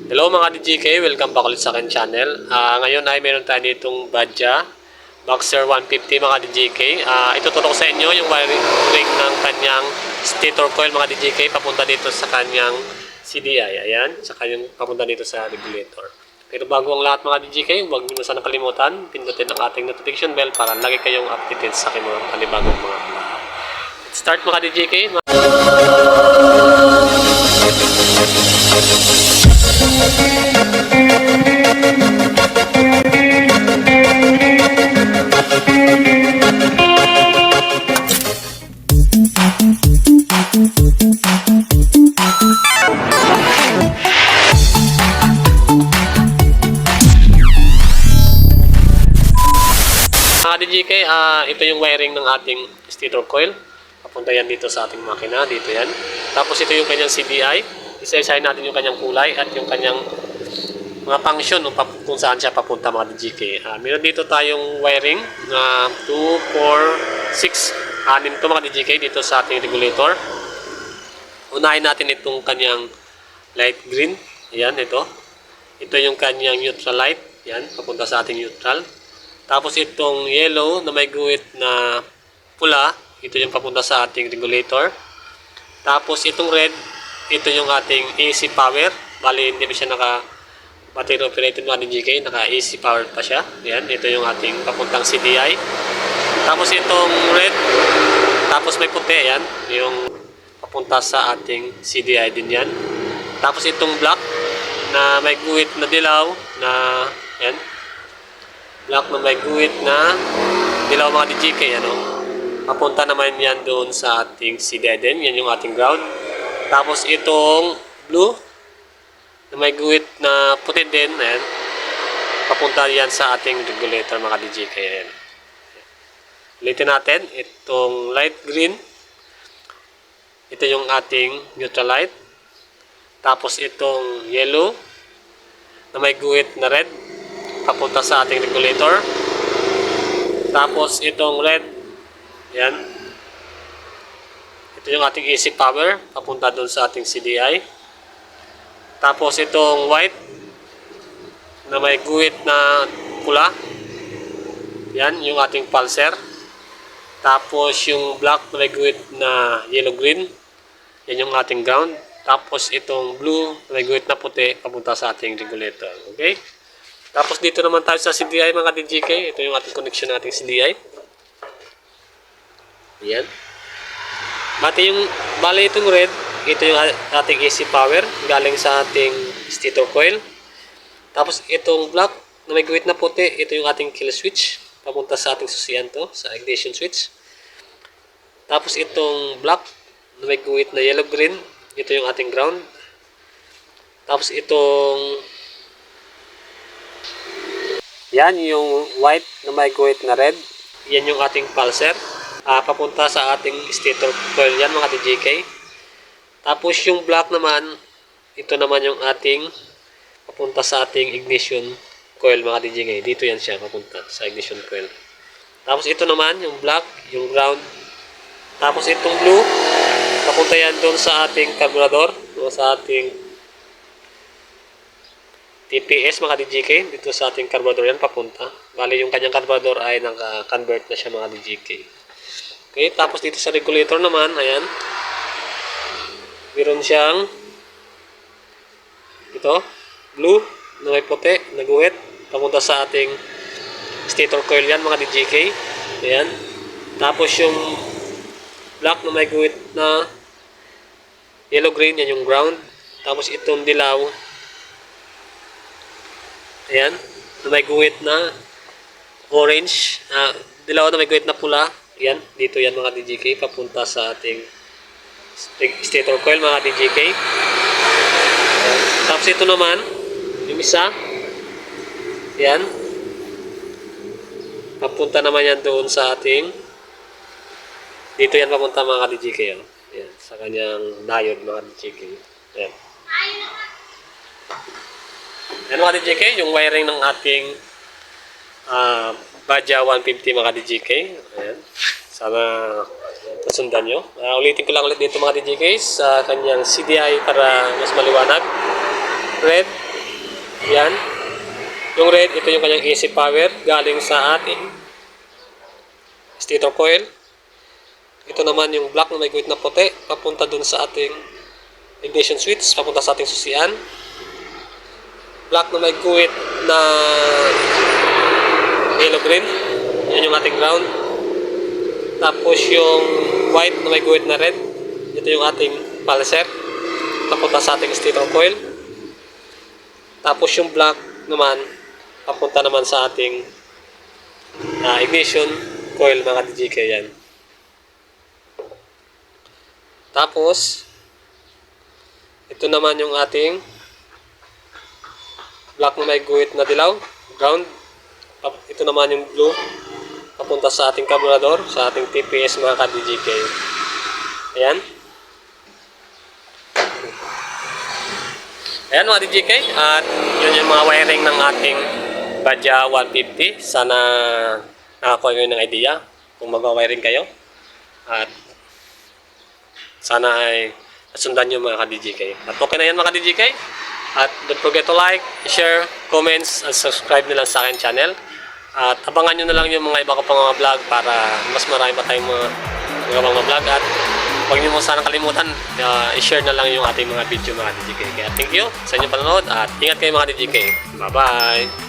Hello mga DJK, welcome back ulit sa akin channel. Ngayon ay meron tayo ditong Badja Boxer 150 mga DJK. Ituturo ko sa inyo yung wiring ng kanyang stator coil mga DJK papunta dito sa kanyang CDI. Ayan, sa kanyang papunta dito sa regulator. Pero bago ang lahat mga DJK, huwag niyo sana kalimutan, pindutin ang ating notification bell para lagi kayong updated sa aking mga panibagong mga vlog. Let's start mga DJK. Mga DJK, ito yung wiring ng ating stator coil. Papunta yan dito sa ating makina, dito yan. Tapos ito yung kanyang CDI. Isa-isahin natin yung kanyang kulay at yung kanyang mga function kung saan siya papunta mga DJK. Meron dito tayong wiring na 2, 4, 6, 6 to mga DJK dito sa ating regulator. Unahin natin itong kanyang light green. Ayan, ito. Ito yung kanyang neutral light. Yan, papunta sa ating neutral. Tapos itong yellow na may guhit na pula, ito yung papunta sa ating regulator. Tapos itong red, ito yung ating AC power. Bali, hindi pa siya battery operated mga DJK, naka AC power pa siya. Yan, ito yung ating papuntang CDI. Tapos itong red, tapos may puti, yan, yung papunta sa ating CDI din yan. Tapos itong black na may guhit na dilaw na yan. Black na may guhit na dilaw mga DJK, ano? Papunta naman yan doon sa ating CDI din. Yan yung ating ground. Tapos itong blue na may guhit na puti din, ayan. Papunta yan sa ating regulator mga DJK. Ayan. Ulitin natin. Itong light green. Ito yung ating neutral light. Tapos itong yellow na may guhit na red. Papunta sa ating regulator. Tapos itong red, yan. Ito yung ating AC power, papunta doon sa ating CDI. Tapos itong white na may guhit na pula, yan yung ating pulser. Tapos yung black na may guhit na yellow green, yan yung ating ground. Tapos itong blue na may guhit na puti, papunta sa ating regulator. Okay? Tapos dito naman tayo sa CDI mga DJK. Ito yung ating connection nating CDI. Ayan. Bali itong red, ito yung ating AC power galing sa ating stator coil. Tapos itong black na may guhit na puti, ito yung ating kill switch. Papunta sa ating susian to, sa ignition switch. Tapos itong black na may guhit na yellow green, ito yung ating ground. Tapos itong yan yung white na may guhit na red. Yan yung ating pulser. Papunta sa ating stator coil yan mga DJK. Tapos yung black naman, ito naman yung ating papunta sa ating ignition coil mga DJK. Dito yan siya papunta sa ignition coil. Tapos ito naman yung black, yung ground. Tapos itong blue, papunta yan doon sa ating carburetor o sa ating TPS mga DJK, dito sa ating carburetor yan papunta. Bali yung kanyang carburetor ay naka-convert na siya mga DJK. Okay, tapos dito sa regulator naman, ayan. Meron siyang ito, blue, na may puti, naguhit, papunta sa ating stator coil yan mga DJK. Ayan. Tapos yung black na may guhit na yellow green, yan yung ground. Tapos itong dilaw, ayan, na may guhit na orange, dilaw na may guhit na pula, yan, dito yan mga DJK, papunta sa ating stator coil mga DJK. Ayan. Tapos ito naman, yung isa, yan, papunta naman yan doon sa ating, dito yan papunta mga DJK, yan, sa kanyang diode mga DJK. Ayan. Yan mga DJK, yung wiring ng ating Badja 150 mga DJK. Ayan. Sana nasundan nyo. Ulitin ko lang ulit dito mga DJK sa kanyang CDI para mas maliwanag. red. Yan. Yung red, ito yung kanyang AC power galing sa ating stator coil. Ito naman yung black na may guhit na puti, papunta dun sa ating ignition switch, papunta sa ating susian. Black na may guhit na yellow green, yan yung ating ground. Tapos yung white na may guhit na red, ito yung ating pulser, papunta sa ating stator coil. Tapos yung black naman, papunta naman sa ating ignition coil mga DJK yan. Tapos, ito naman yung ating black na may guhit na dilaw, ground. Ito naman yung blue, papunta sa ating carburetor, sa ating TPS mga ka-DJK. Ayan. Ayan mga DJK, at yun yung mga wiring ng ating Badya 150. Sana nakakuha kayo ng idea kung mag-wiring kayo. At sana ay nasundan nyo mga ka-DJK. At okay na yan mga ka-DJK. At don't forget to like, share, comments, and subscribe na lang sa akin channel. At abangan nyo na lang yung mga iba ko pang mga vlog para mas marami pa tayong mga vlog. At huwag nyo mo sana kalimutan, i-share na lang yung ating mga video mga DJK. Kaya thank you sa inyong panonood at ingat kayo mga DJK. Bye-bye!